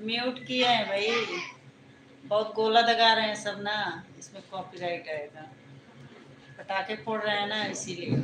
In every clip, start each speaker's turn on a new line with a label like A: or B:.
A: Mute किए हैं भाई। बहुत गोला दगा रहे हैं सब ना, इसमें कॉपीराइट आएगा। पटाखे फोड़ रहे हैं ना इसीलिए।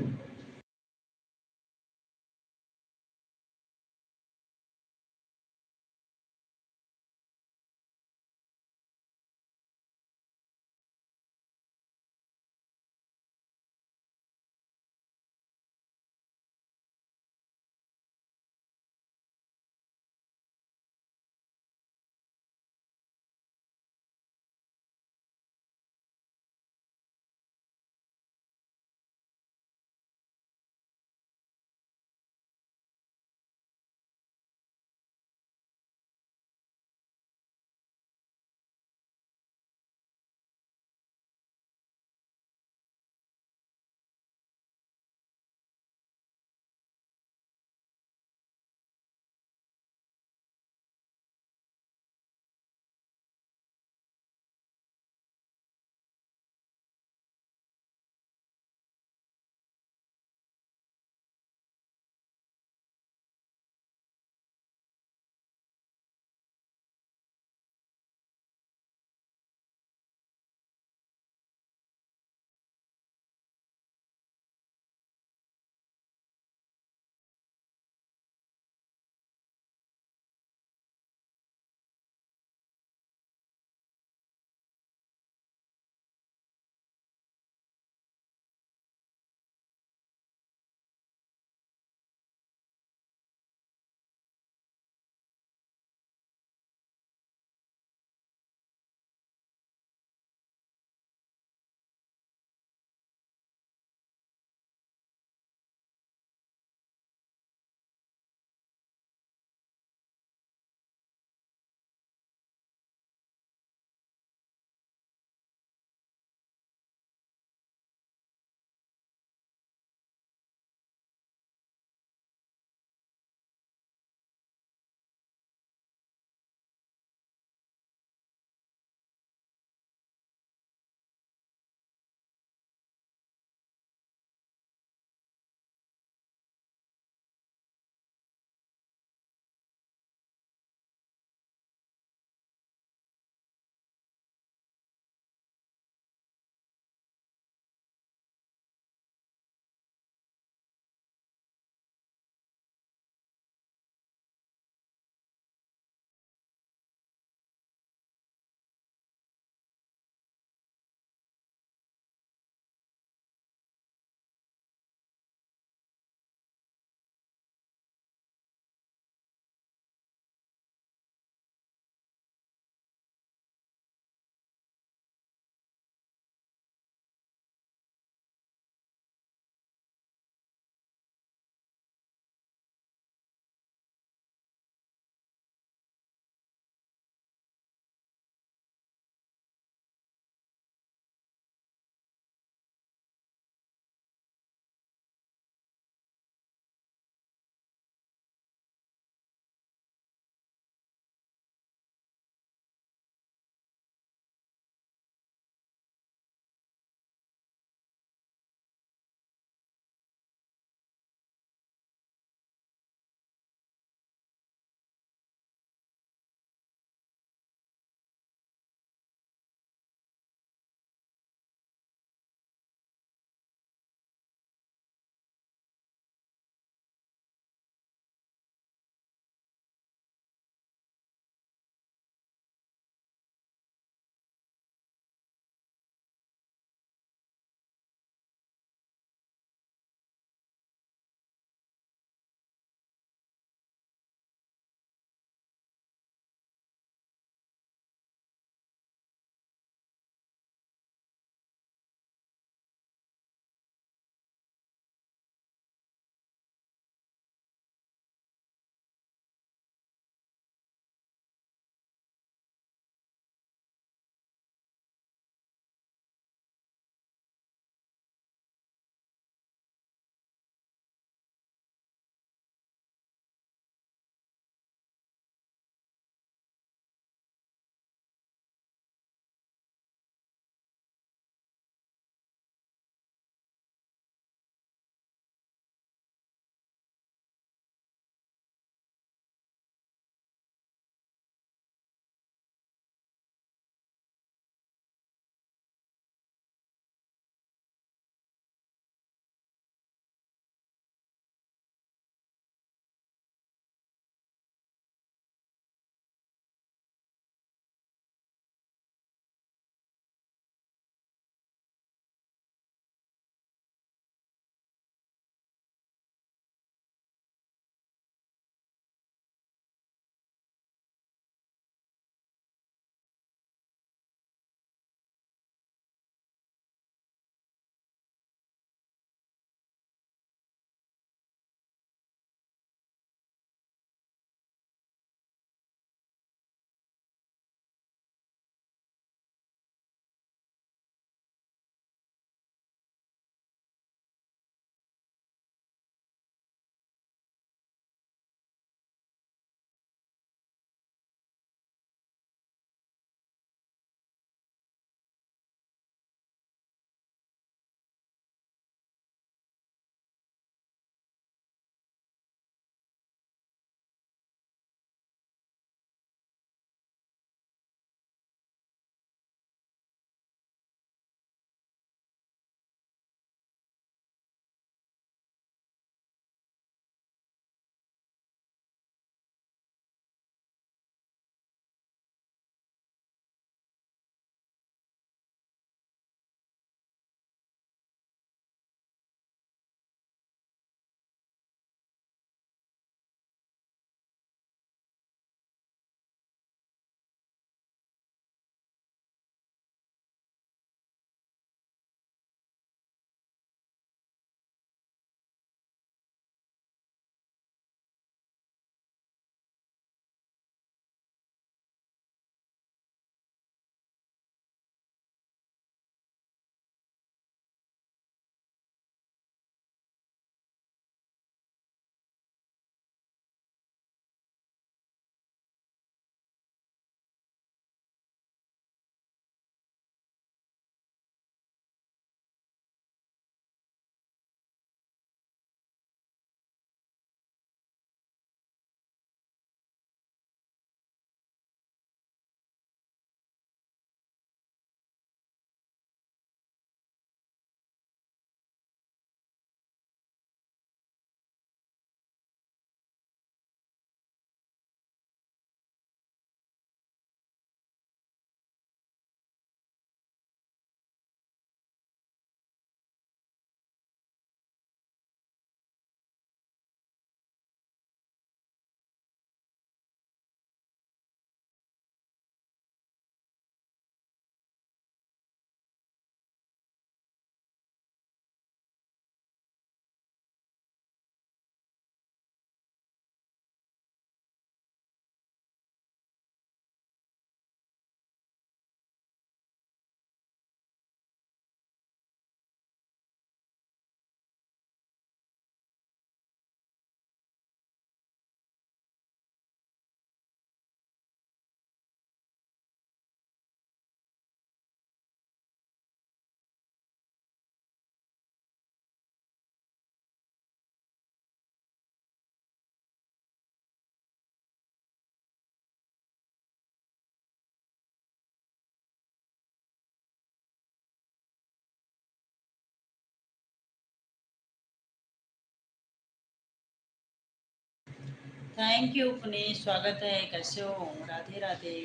A: थैंक यू पुनीत, स्वागत है। कैसे हो? राधे राधे।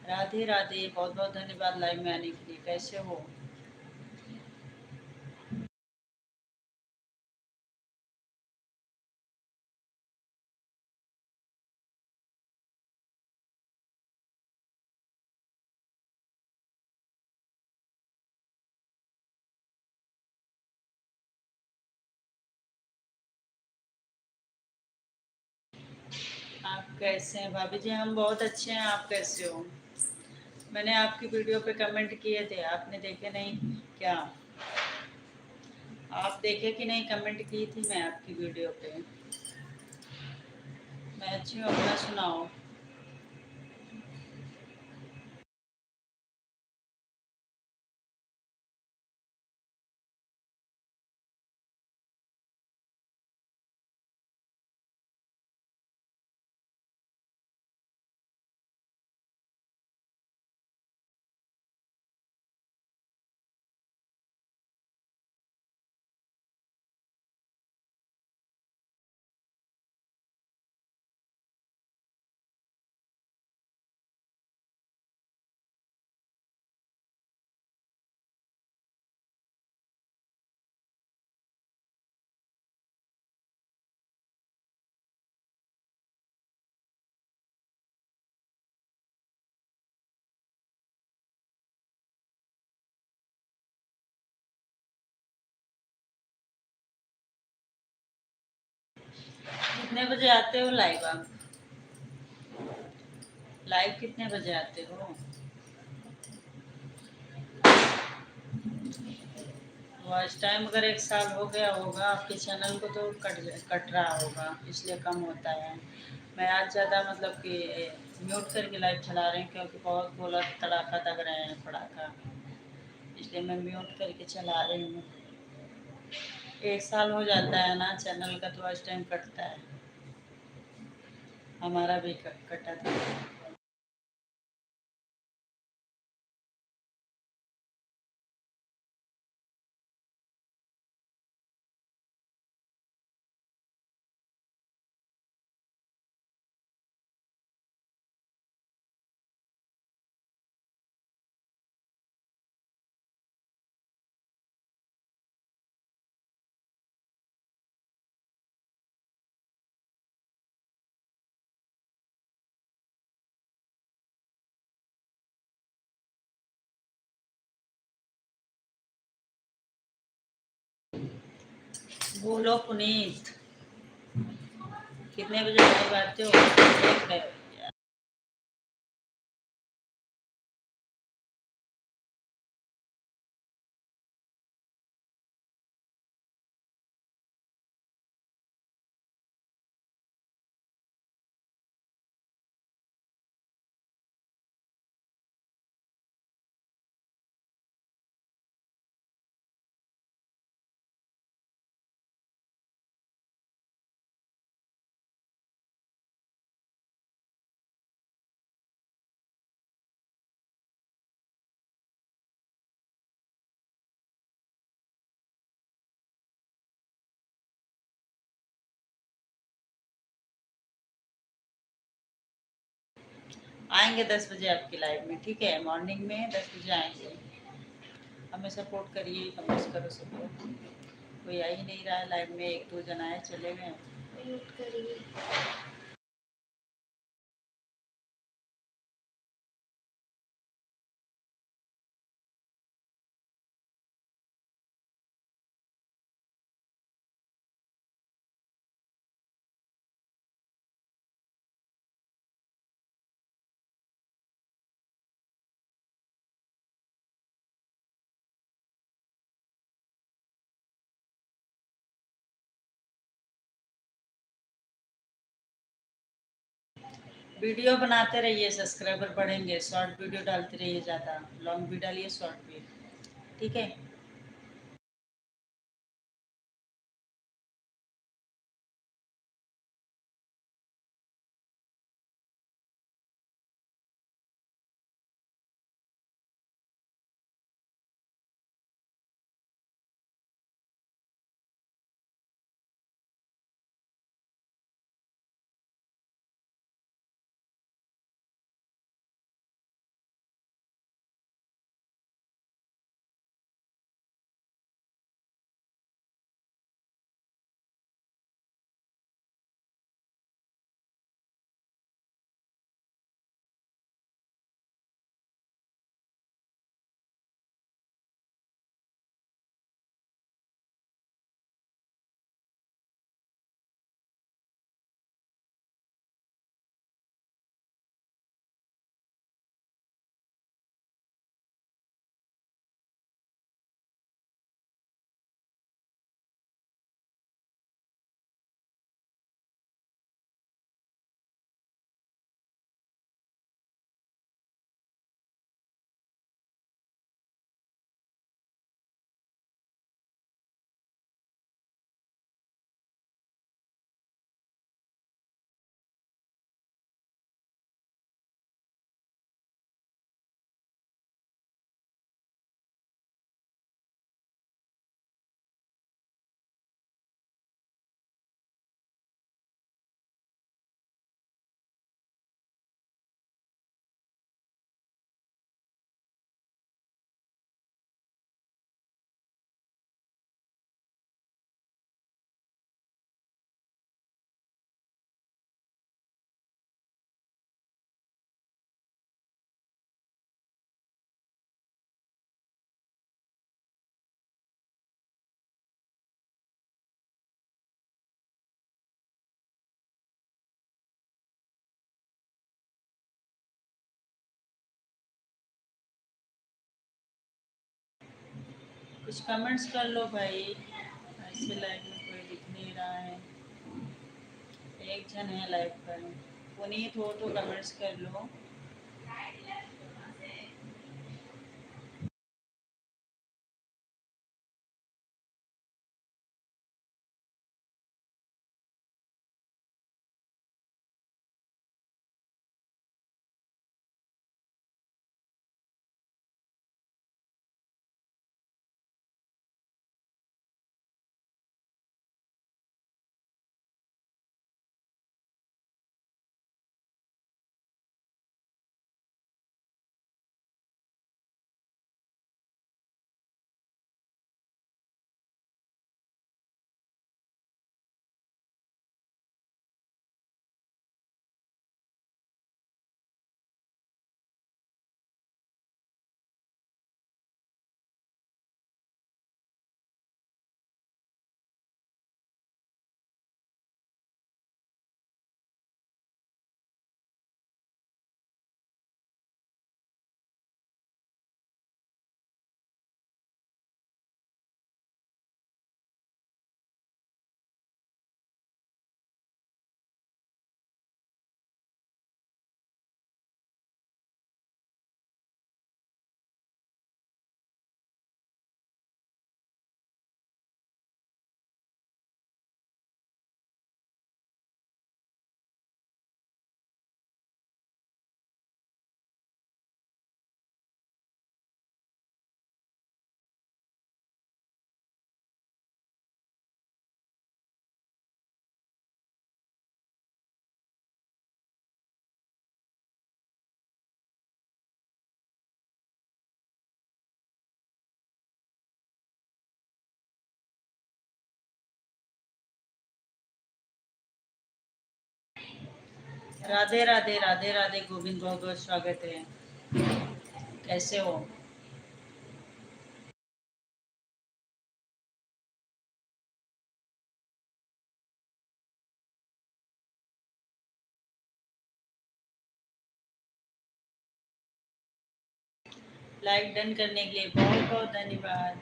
A: राधे राधे, बहुत बहुत धन्यवाद लाइव में आने के लिए। कैसे हो? आप कैसे हैं भाभी जी? हम बहुत अच्छे हैं। आप कैसे हो? मैंने आपकी वीडियो पे कमेंट किए थे, आपने देखे नहीं क्या? आप देखे कि नहीं? कमेंट की थी मैं आपकी वीडियो पे। मैं अच्छी हूँ, अपना सुनाओ। कितने बजे आते हो लाइव आप? लाइव कितने बजे आते हो? वॉच टाइम अगर 1 साल हो गया होगा आपके चैनल को तो कट रहा होगा, इसलिए कम होता है। मैं आज ज़्यादा मतलब कि म्यूट करके लाइव चला रही हूँ, क्योंकि बहुत गोला तड़ाका दग रहे हैं, पड़ाका। इसलिए मैं म्यूट करके चला रही हूँ। 1 साल हो जाता है ना चैनल का, तो वॉच टाइम कटता है। हमारा भी कटा था। बोलो पुनीत, कितने बजे लाइव आते हो? देख रहे हो? आएंगे 10 बजे आपकी लाइव में, ठीक है? मॉर्निंग में 10 बजे आएंगे। हमें सपोर्ट करिए, कमेंट्स करो सपोर्ट। कोई आ ही नहीं रहा है लाइव में, एक दो जन आए चले गए। म्यूट करिए। वीडियो बनाते रहिए, सब्सक्राइबर बढ़ेंगे। शॉर्ट वीडियो डालते रहिए, ज़्यादा लॉन्ग भी डालिए, शॉर्ट भी। ठीक है? कुछ कमेंट्स कर लो भाई, ऐसे लाइव में कोई दिख नहीं रहा है। एक जन है लाइव पर, पुनीत हो तो कमेंट्स कर लो। राधे राधे राधे राधे गोविंद, बहुत बहुत स्वागत है। कैसे हो? लाइक डन करने के लिए बहुत बहुत धन्यवाद।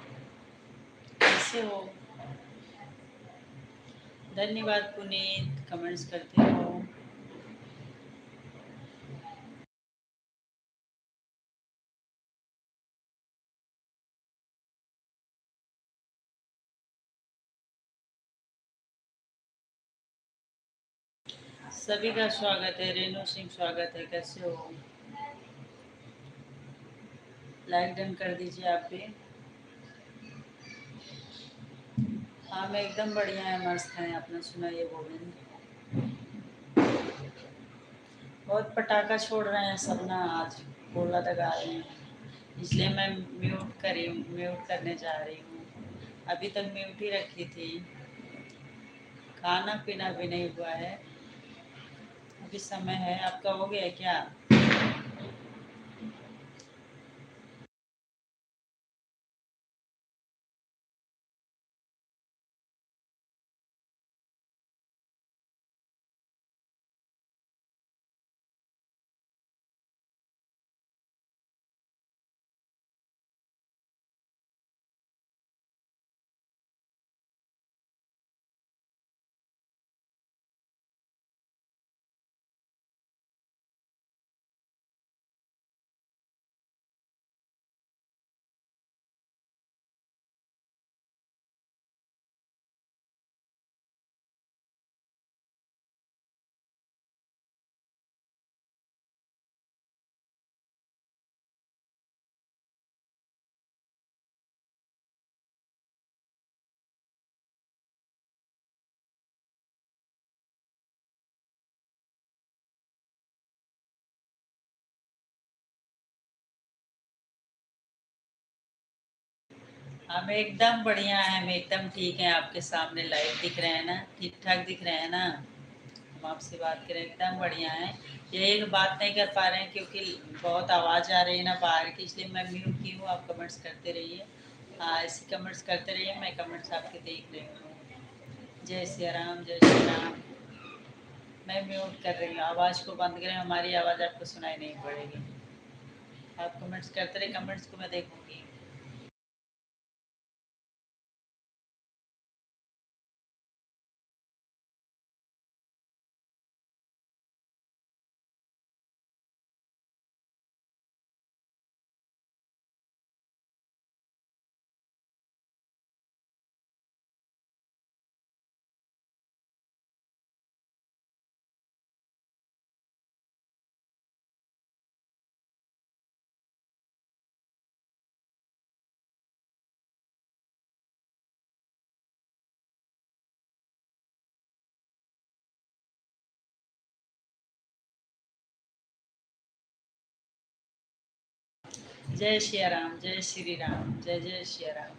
A: कैसे हो? धन्यवाद पुनीत, कमेंट्स करते हो। सभी का स्वागत है। रेणु सिंह स्वागत है। कैसे हो? लाइक डन कर दीजिए आप भी। हाँ मैं एकदम बढ़िया है, मस्त है। अपना सुनाइए गोविंद। बहुत पटाखा छोड़ रहे हैं सब ना, आज गोला लगा रहे हैं, इसलिए मैं म्यूट करने जा रही हूँ। अभी तक म्यूट ही रखी थी। खाना पीना भी नहीं हुआ है, अभी समय है। आपका हो गया क्या? हम एकदम बढ़िया है, हम एकदम ठीक है। आपके सामने लाइव दिख रहे हैं ना, ठीक ठाक दिख रहे हैं ना। हम आपसे बात करें, एकदम बढ़िया है। ये एक बात नहीं कर पा रहे हैं क्योंकि बहुत आवाज़ आ रही है ना बाहर की, इसलिए मैं म्यूट की हूँ। आप कमेंट्स करते रहिए। हाँ ऐसे कमेंट्स करते रहिए, मैं कमेंट्स आपके देख रही हूँ। जय सिया राम, जय श्री राम। मैं म्यूट कर रही हूँ, आवाज़ को बंद करें, हमारी आवाज़ आपको सुनाई नहीं पड़ेगी। आप कमेंट्स करते रहे, कमेंट्स को मैं देखूँगी। जय श्री राम, जय श्री राम, जय जय श्री राम।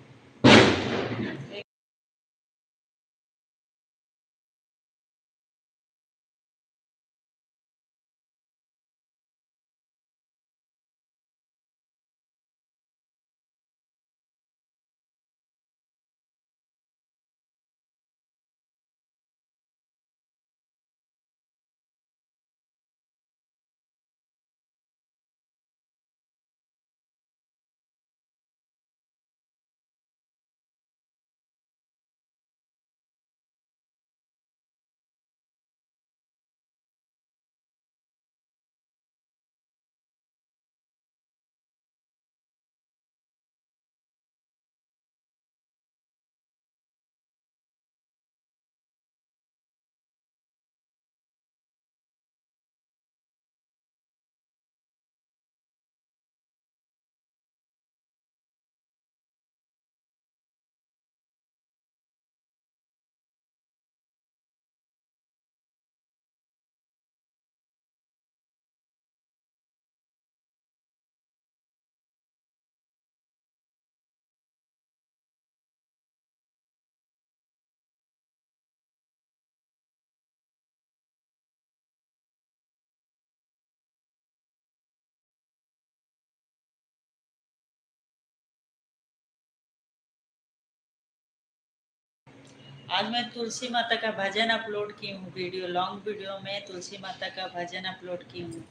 A: आज मैं तुलसी माता का भजन अपलोड की हूँ, वीडियो लॉन्ग वीडियो में तुलसी माता का भजन अपलोड की हूँ।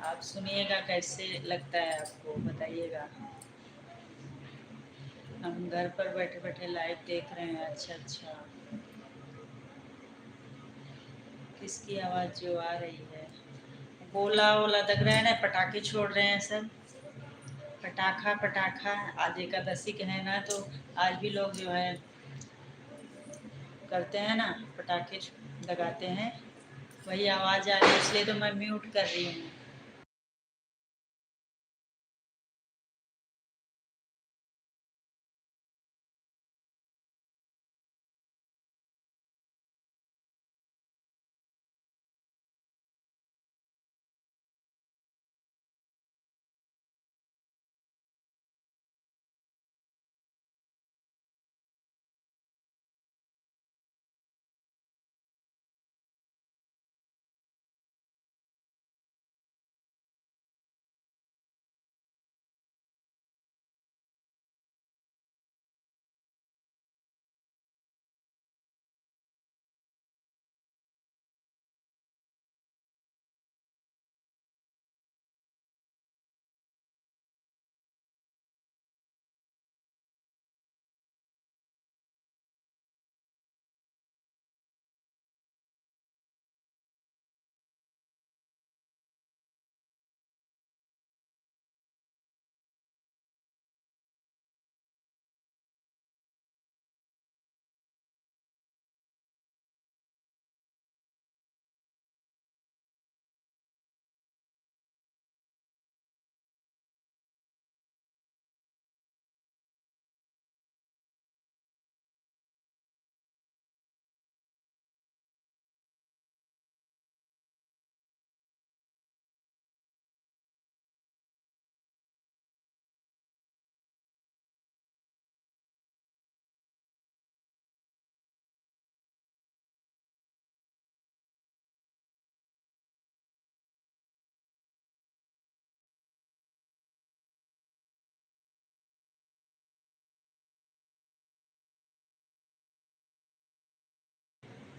A: आप सुनिएगा, कैसे लगता है आपको बताइएगा। हम घर पर बैठे बैठे लाइव देख रहे हैं। अच्छा अच्छा, किसकी आवाज़ जो आ रही है? गोला वोला लग रहा है ना, पटाखे छोड़ रहे हैं सब। पटाखा पटाखा, आज एकादशी के है ना, तो आज भी लोग जो है करते हैं ना, पटाखे लगाते हैं। वही आवाज़ आ रही है, इसलिए तो मैं म्यूट कर रही हूँ।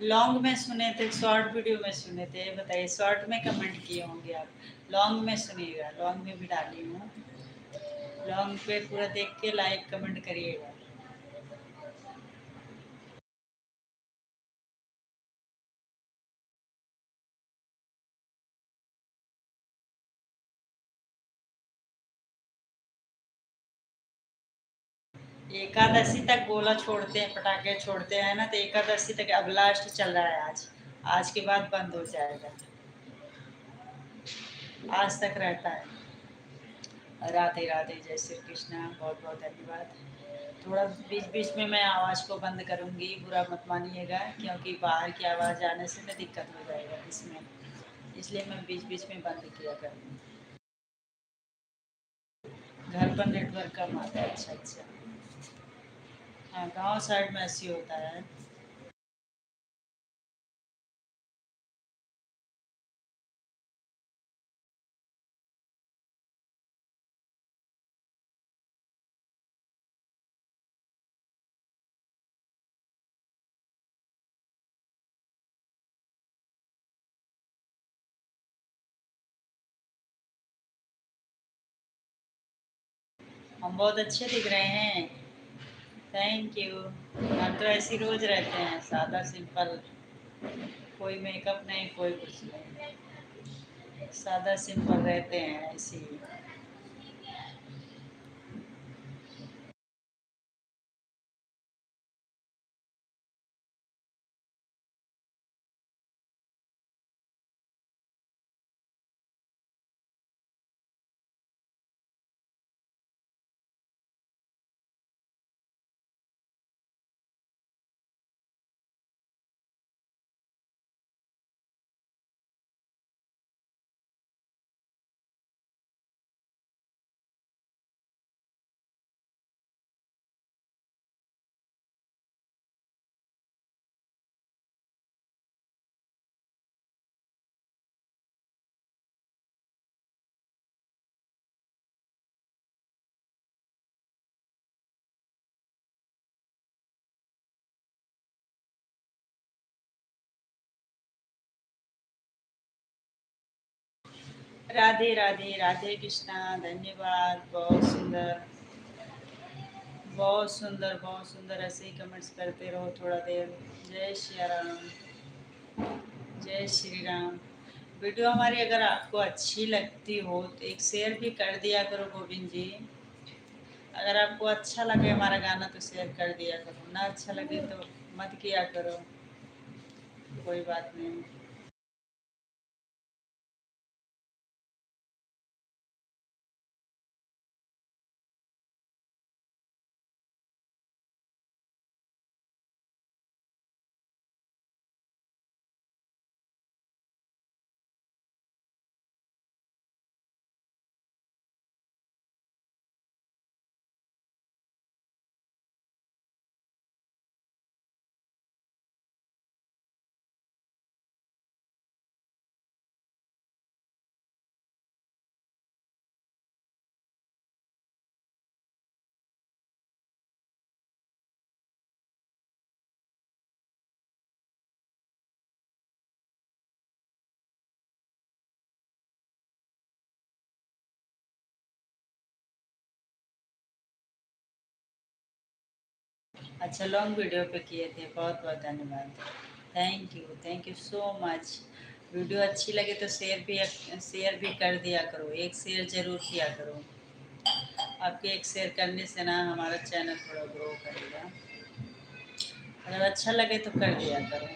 A: लॉन्ग में सुने थे, शॉर्ट वीडियो में सुने थे? बताइए, शॉर्ट में कमेंट किए होंगे आप, लॉन्ग में सुनिएगा। लॉन्ग में भी डाली हूँ, लॉन्ग पे पूरा देख के लाइक कमेंट करिएगा। एकादशी तक गोला छोड़ते हैं, पटाखे छोड़ते हैं ना, तो एकादशी तक अब लास्ट चल रहा है आज। आज के बाद बंद हो जाएगा, आज तक रहता है। राधे राधे, जय श्री कृष्णा, बहुत बहुत धन्यवाद। थोड़ा बीच बीच में मैं आवाज़ को बंद करूँगी, बुरा मत मानिएगा, क्योंकि बाहर की आवाज़ आने से ना दिक्कत हो जाएगा इसमें, इसलिए मैं बीच बीच में बंद किया करूँगी। घर पर नेटवर्क कम आता है। अच्छा अच्छा। हाँ, गांव साइड में ऐसी होता है। हम बहुत अच्छे दिख रहे हैं। Thank you. हम तो ऐसे ही रोज रहते हैं, सादा सिंपल। कोई मेकअप नहीं, कोई कुछ नहीं। सादा सिंपल रहते हैं ऐसे ही। राधे राधे, राधे कृष्णा, धन्यवाद। बहुत सुंदर, बहुत सुंदर, बहुत सुंदर। ऐसे ही कमेंट्स करते रहो थोड़ा देर। जय श्री राम। जय श्री राम। वीडियो हमारी अगर आपको अच्छी लगती हो तो एक शेयर भी कर दिया करो गोविंद जी। अगर आपको अच्छा लगे हमारा गाना तो शेयर कर दिया करो, ना अच्छा लगे तो मत किया करो। कोई बात नहीं। अच्छा, लॉन्ग वीडियो पे किए थे, बहुत बहुत धन्यवाद। Thank you so much. Video अच्छी लगे तो शेयर भी कर दिया करो, एक शेयर जरूर किया करो। आपके एक शेयर करने से ना हमारा चैनल थोड़ा ग्रो करेगा। अगर अच्छा लगे तो कर दिया करो।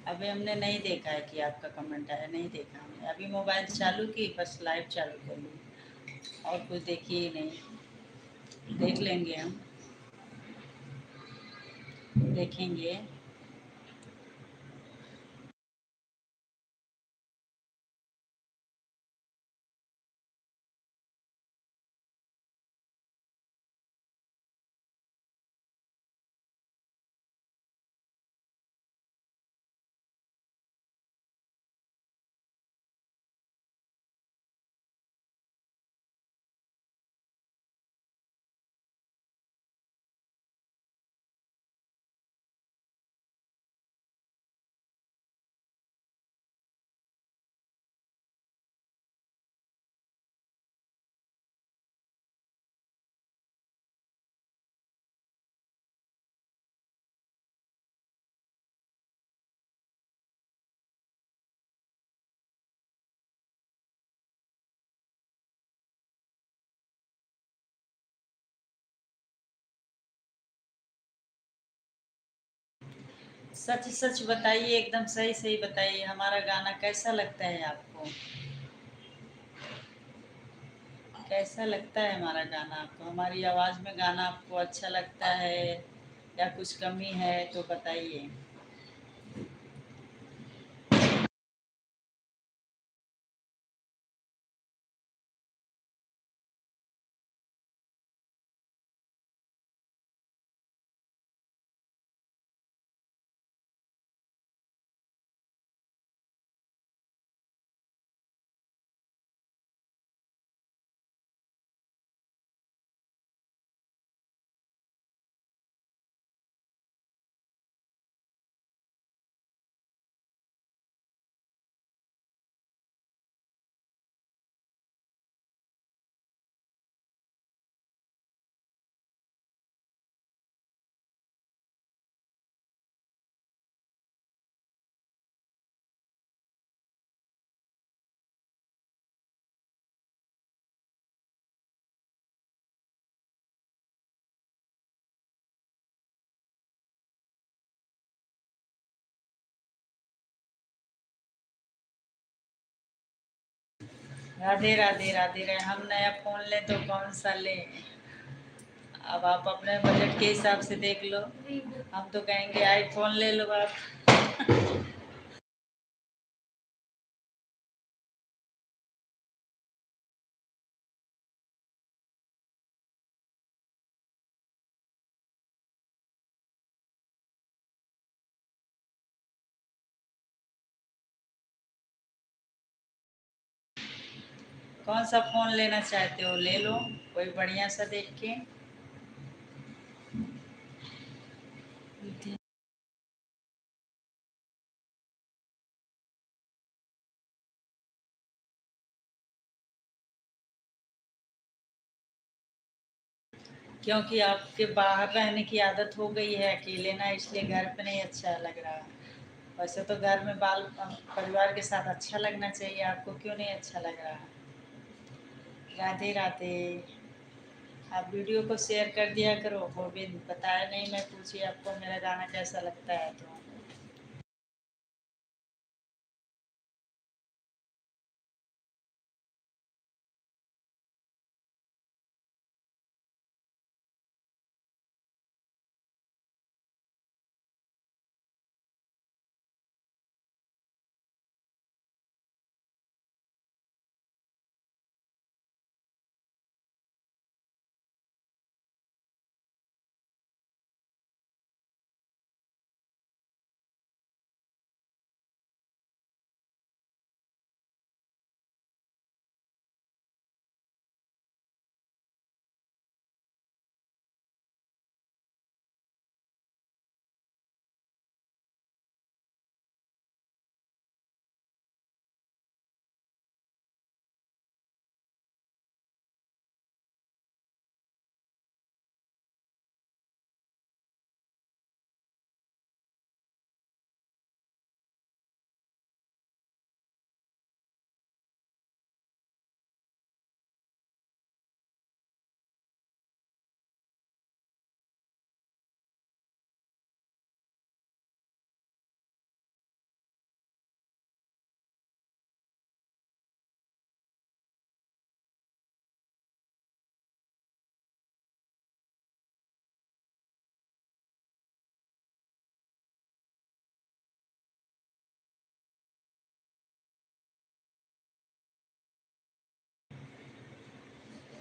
A: अभी हमने नहीं देखा है कि आपका कमेंट आया, नहीं देखा हमने। अभी मोबाइल चालू की, बस लाइव चालू कर ली, और कुछ देखी ही नहीं। देख लेंगे हम, देखेंगे। सच सच बताइए, एकदम सही सही बताइए, हमारा गाना कैसा लगता है आपको? कैसा लगता है हमारा गाना आपको? हमारी आवाज़ में गाना आपको अच्छा लगता है या कुछ कमी है तो बताइए। राधे राधे राधे राधे। हम नया फोन लें तो कौन सा लें? अब आप अपने बजट के हिसाब से देख लो। हम तो कहेंगे आईफोन ले लो आप। कौन सा फोन लेना चाहते हो ले लो, कोई बढ़िया सा देख के। क्योंकि आपके बाहर रहने की आदत हो गई है अकेले ना, इसलिए घर पे नहीं अच्छा लग रहा। वैसे तो घर में बाल परिवार के साथ अच्छा लगना चाहिए, आपको क्यों नहीं अच्छा लग रहा? राधे राधे। आप वीडियो को शेयर कर दिया करो, वो भी बताया नहीं, मैं पूछी आपको मेरा गाना कैसा लगता है तो।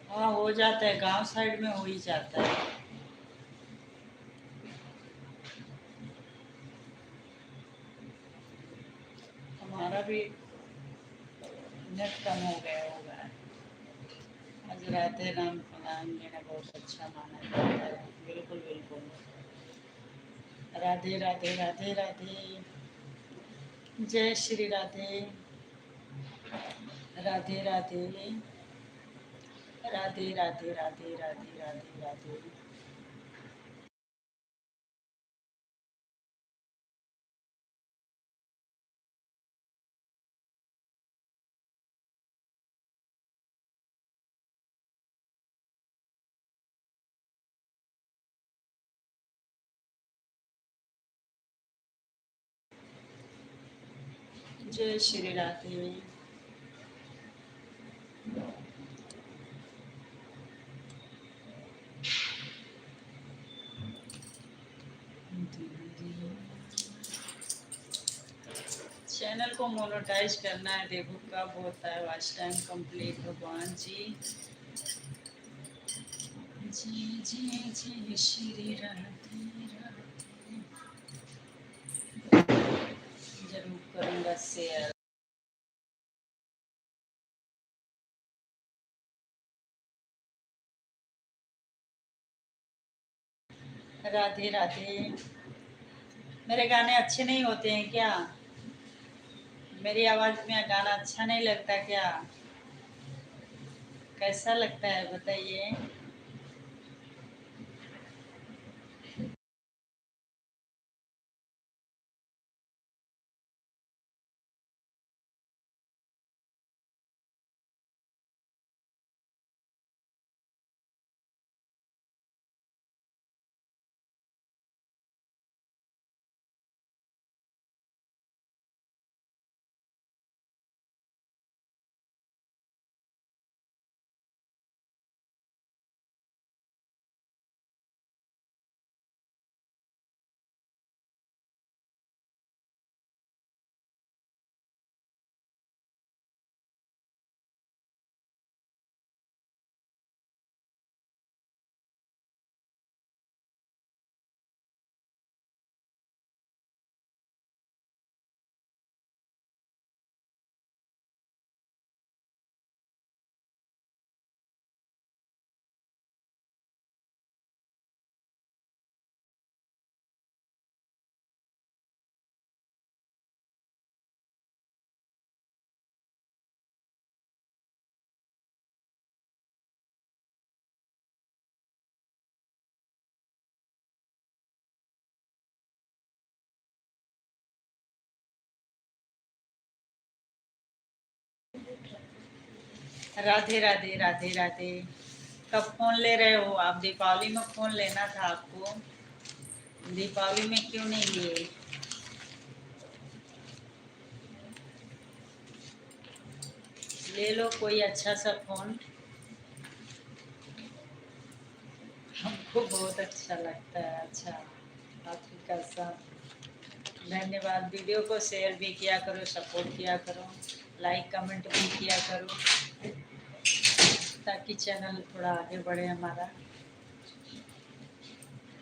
A: हाँ हो जाता है, गांव साइड में हो ही जाता है। हमारा भी नेट कम हो गया होगा। आज राधे राम नाम लेना बहुत अच्छा माना जाता है। बिल्कुल बिल्कुल। राधे राधे राधे राधे। जय श्री राधे। राधे राधे राधे राधे राधे राधे राधे राधे। जय श्री राधे। चैनल को मोनेटाइज करना है, देखो कब होता है। वॉच टाइम कंप्लीट भगवान जी। जय जय जय श्री राधे राधे। जरूर करूँगा शेयर। राधे राधे। मेरे गाने अच्छे नहीं होते हैं क्या? मेरी आवाज़ में गाना अच्छा नहीं लगता क्या? कैसा लगता है बताइए। राधे राधे राधे राधे। कब फोन ले रहे हो आप? दीपावली में फोन लेना था आपको, दीपावली में क्यों नहीं लिए? ले लो कोई अच्छा सा फोन, हमको बहुत अच्छा लगता है। अच्छा, आपकी कसम। धन्यवाद। वीडियो को शेयर भी किया करो, सपोर्ट किया करो, लाइक कमेंट भी किया करो, ताकि चैनल थोड़ा आगे बढ़े हमारा।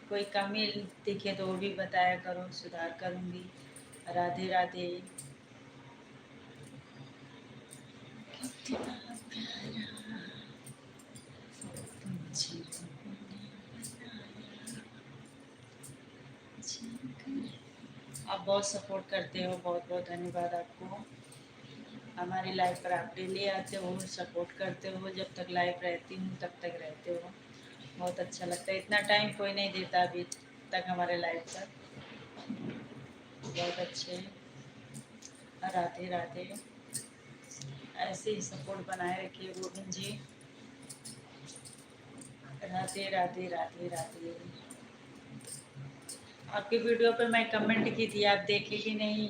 A: कोई कमी दिखे तो वो भी बताया करो, सुधार करूँगी। राधे राधे। आप बहुत सपोर्ट करते हो, बहुत बहुत धन्यवाद आपको। हमारी लाइफ पर आप डेली आते हो, सपोर्ट करते हो, जब तक लाइफ रहती हूँ तब तक रहते हो। बहुत अच्छा लगता है, इतना टाइम कोई नहीं देता अभी तक हमारे लाइफ पर। बहुत अच्छे। राधे राधे। ऐसे ही सपोर्ट बनाए रखिए गोविंद जी। राधे राधे राधे राधे। आपकी वीडियो पे मैं कमेंट की थी, आप देखे कि नहीं?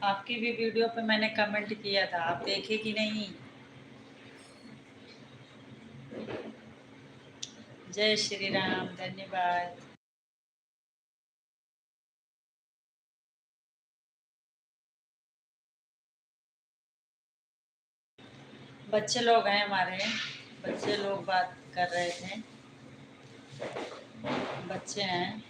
A: आपकी भी वीडियो पे मैंने कमेंट किया था, आप देखे कि नहीं? जय श्री राम। धन्यवाद। बच्चे लोग हैं हमारे, बच्चे लोग बात कर रहे थे। बच्चे हैं।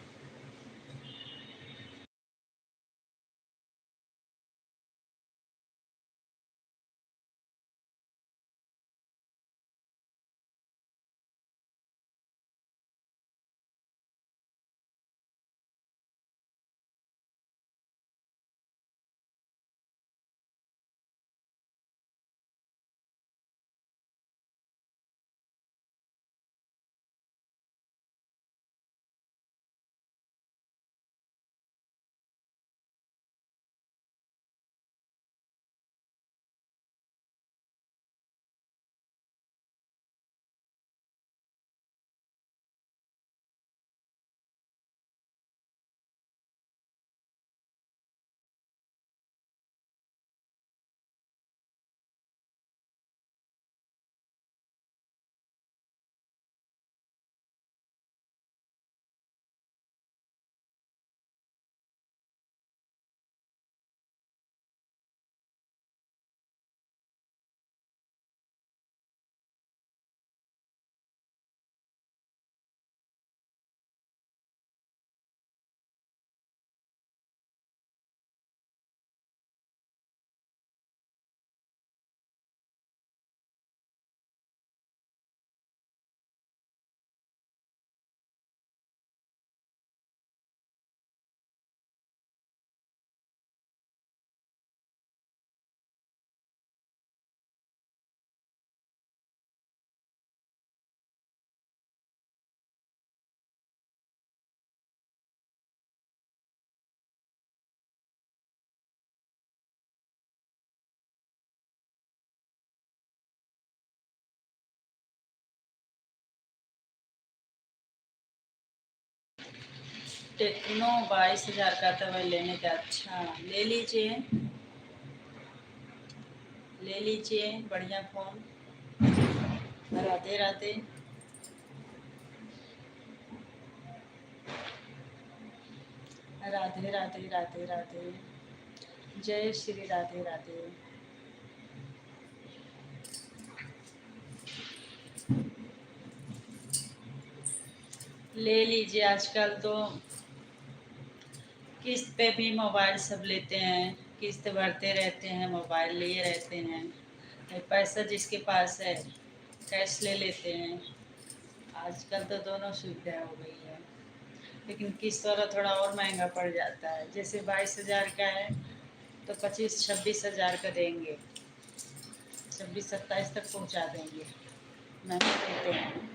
A: टेक्नो 22,000 का था, वह लेने का। अच्छा, ले लीजिए, ले लीजिए, बढ़िया फ़ोन। राधे राधे। राधे राधे राधे राधे। जय श्री राधे राधे। ले लीजिए। आजकल तो किस्त पे भी मोबाइल सब लेते हैं, किस्त भरते रहते हैं, मोबाइल लिए रहते हैं। पैसा जिसके पास है कैश ले लेते हैं। आजकल तो दोनों सुविधा हो गई है, लेकिन किस्त वाला थोड़ा और महंगा पड़ जाता है। जैसे 22,000 का है तो 25-26 हज़ार का देंगे, 26-27 तक पहुंचा देंगे। महंगे देते हैं।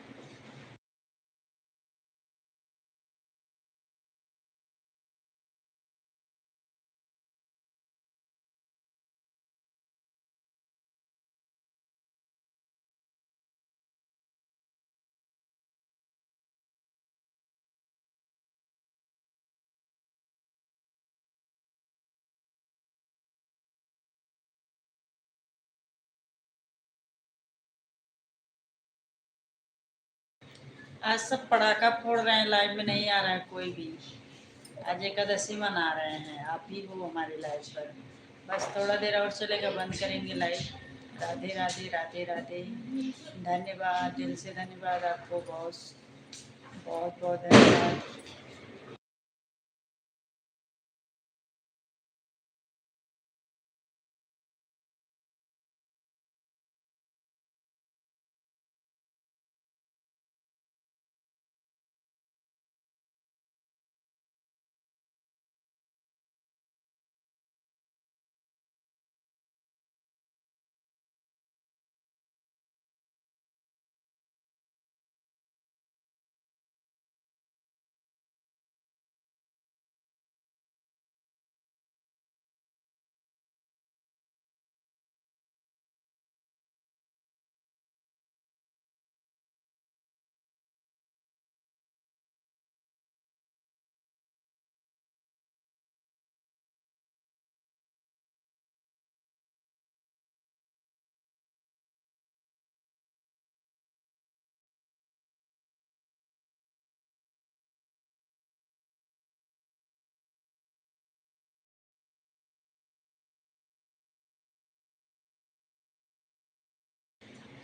A: आज सब पटाखा फोड़ रहे हैं, लाइव में नहीं आ रहा है कोई भी। आज एकादशी मना रहे हैं, आप ही हो हमारी लाइव पर। बस थोड़ा देर और चलेगा, बंद करेंगे लाइव। राधे राधे राधे राधे। धन्यवाद, दिल से धन्यवाद आपको, बहुत बहुत बहुत धन्यवाद।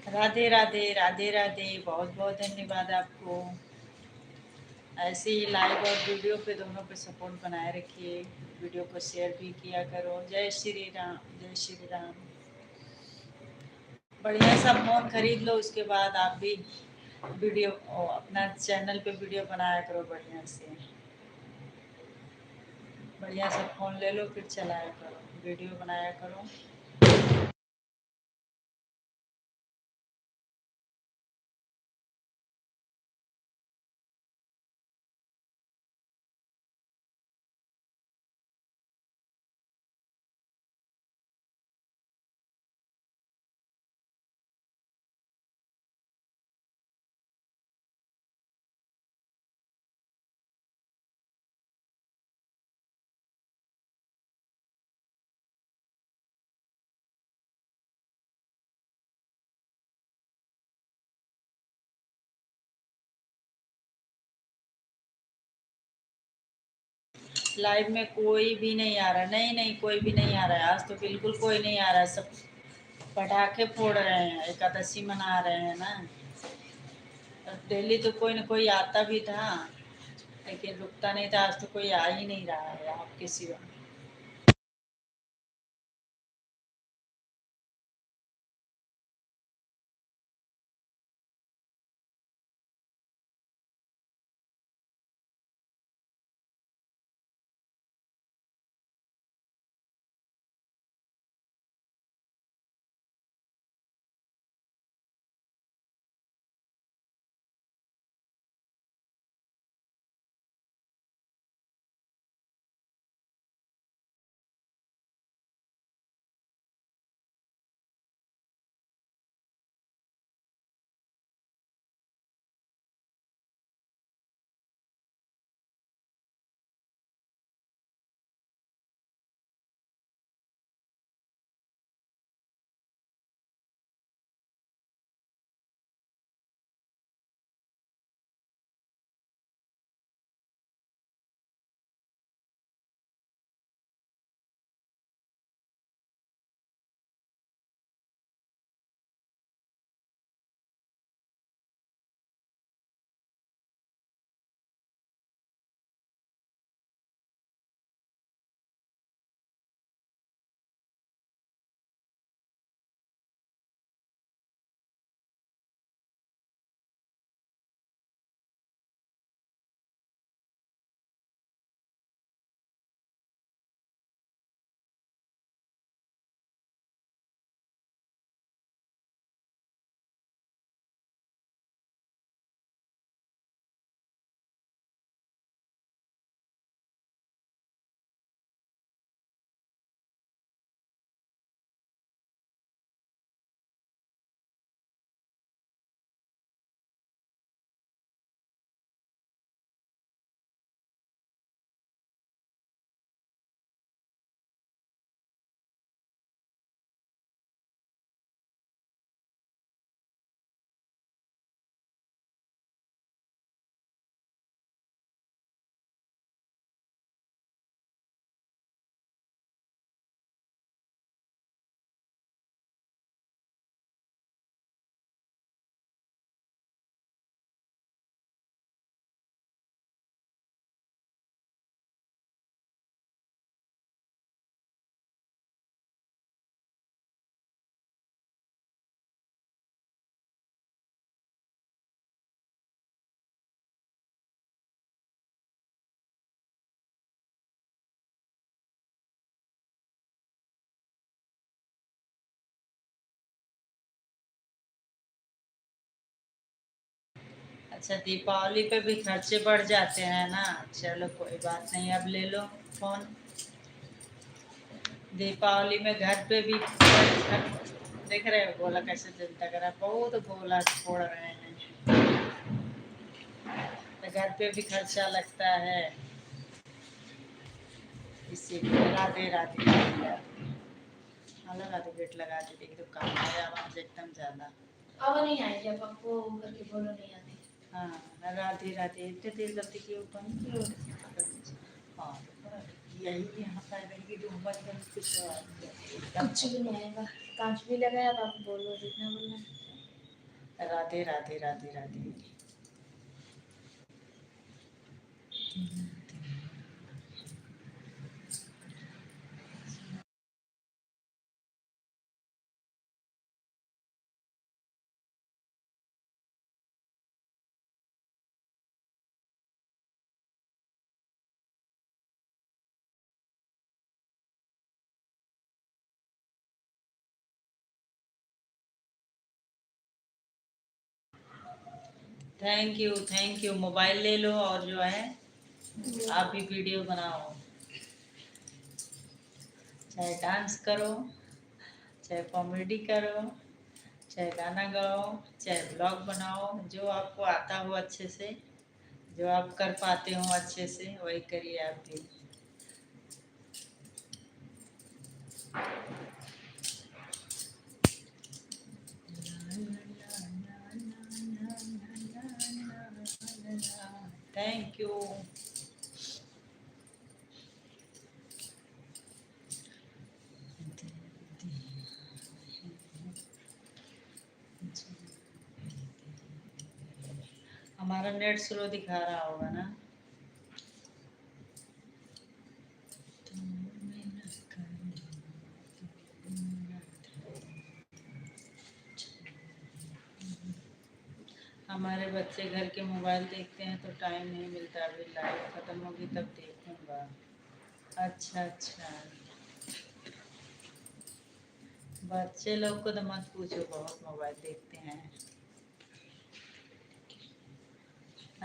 A: राधे राधे राधे राधे, बहुत बहुत धन्यवाद आपको। ऐसे ही लाइव और वीडियो पे दोनों पे सपोर्ट बनाए रखिए। वीडियो को शेयर भी किया करो। जय श्री राम, जय श्री राम। बढ़िया सा फोन खरीद लो, उसके बाद आप भी वीडियो अपना चैनल पे वीडियो बनाया करो बढ़िया से। बढ़िया सा फोन ले लो, फिर चलाया करो, वीडियो बनाया करो। लाइव में कोई भी नहीं आ रहा, नहीं नहीं कोई भी नहीं आ रहा है, आज तो बिल्कुल कोई नहीं आ रहा है। सब पटाखे फोड़ रहे हैं, एकादशी मना रहे हैं ना। डेली तो कोई ना कोई आता भी था, लेकिन रुकता नहीं था। आज तो कोई आ ही नहीं रहा है आपके सिवा। अच्छा, दीपावली पे भी खर्चे बढ़ जाते हैं ना। चलो कोई बात नहीं, अब ले लो फोन। दीपावली में घर पे भी देख रहे हो गोला कैसे जलता करा, बहुत गोला छोड़ रहे हैं, तो घर पे भी खर्चा लगता है, इसीलिए। राधे राधे राधे राधे। हाँ लगा दे, गेट लगा दे, देखी तो काम है आवाज एकदम ज्यादा।
B: अब नहीं आई, जब आपको करके बोलो नहीं आती।
A: हाँ राधे राधे, इतने देर गलती की ऊपर नहीं की हाँ यही यहाँ पर लगी रूम बंद कर कुछ
B: कुछ भी नहीं आएगा, कांच भी लगाया तो आप बोलो जितना बोलना।
A: Radhe Radhe Radhe Radhe. Thank you. Mobile ले लो और जो है आप भी वीडियो बनाओ, चाहे डांस करो, चाहे कॉमेडी करो, चाहे गाना गाओ, चाहे ब्लॉग बनाओ, जो आपको आता हो अच्छे से, जो आप कर पाते हो अच्छे से, वही करिए आप भी। Thank you. हमारा नेट स्लो दिखा रहा होगा ना। हमारे बच्चे घर के मोबाइल देखते हैं तो टाइम नहीं मिलता, अभी लाइव ख़त्म होगी तब देखूंगा। अच्छा अच्छा, बच्चे लोग को तो मत पूछो, बहुत मोबाइल देखते हैं।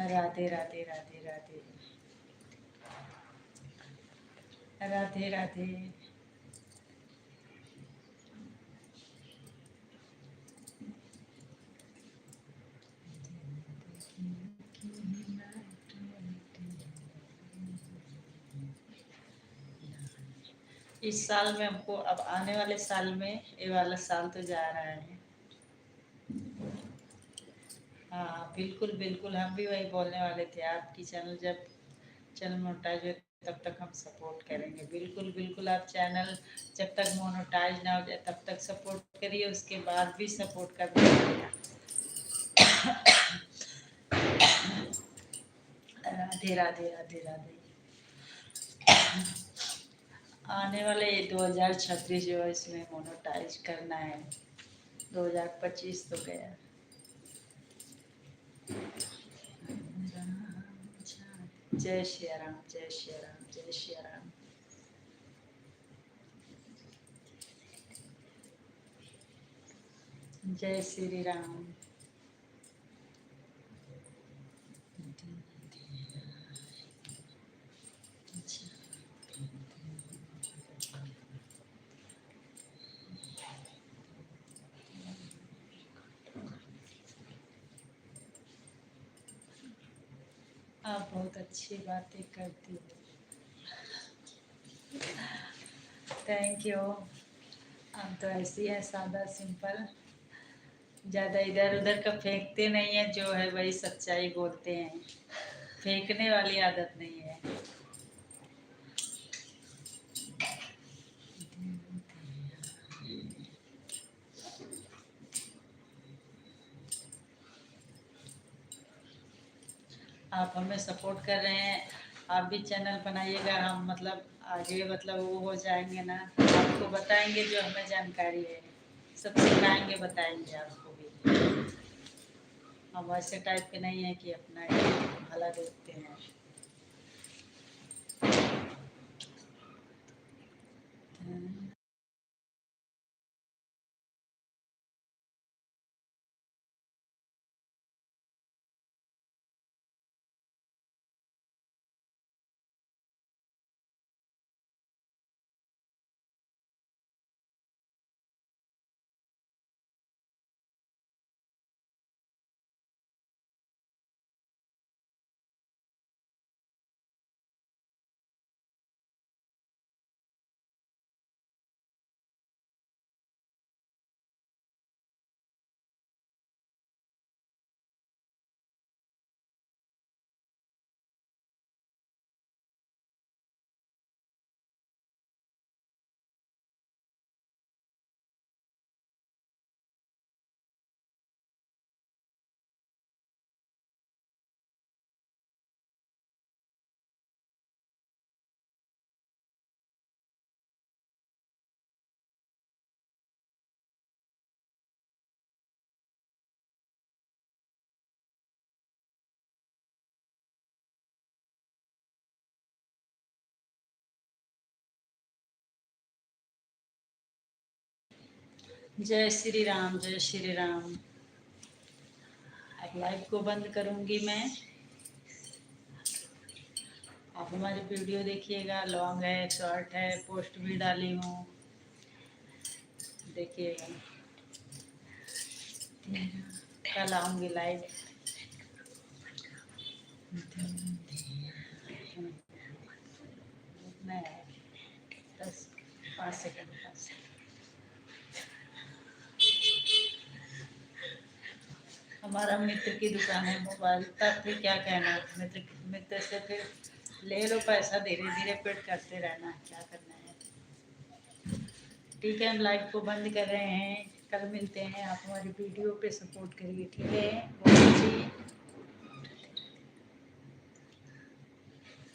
A: राधे राधे राधे राधे राधे राधे। इस साल में हमको, अब आने वाले साल में, ये वाला साल तो जा रहा है। हाँ बिल्कुल बिल्कुल, हम भी वही बोलने वाले थे, आपकी चैनल जब चैनल मोनेटाइज हो तब तक हम सपोर्ट करेंगे। बिल्कुल बिल्कुल, आप चैनल जब तक मोनेटाइज ना हो जाए तब तक सपोर्ट करिए, उसके बाद भी सपोर्ट करना। राधे राधे राधे राधे। आने वाले 2026 जो है इसमें मोनेटाइज करना है, 2025 तो गया। जय श्री राम, जय श्री राम, जय श्री राम। जय श्री राम। आप बहुत अच्छी बातें करती हो, थैंक यू। हम तो ऐसी है, सादा सिंपल, ज़्यादा इधर उधर का फेंकते नहीं है, जो है वही सच्चाई बोलते हैं, फेंकने वाली आदत नहीं है। आप हमें सपोर्ट कर रहे हैं, आप भी चैनल बनाइएगा, हम मतलब आगे मतलब वो हो जाएंगे ना, आपको बताएंगे जो हमें जानकारी है, सब सिखाएंगे बताएंगे आपको भी। हम वैसे टाइप के नहीं है कि अपना ही भला देखते हैं। जय श्री राम, जय श्री राम। अब लाइव को बंद करूंगी मैं। आप हमारी वीडियो देखिएगा, लॉन्ग है, शॉर्ट है, पोस्ट भी डाली हूँ, देखिएगा। कल आऊंगी लाइव। मैं 5 सेकंड बस। हमारा मित्र की दुकान है मोबाइल तक, फिर क्या कहना। मित्र से फिर ले लो पैसा, धीरे धीरे पेड करते रहना, क्या करना है। ठीक है, हम लाइव को बंद कर रहे हैं। कल मिलते हैं। आप हमारी वीडियो पे सपोर्ट करिए, ठीक है। बहुत अच्छी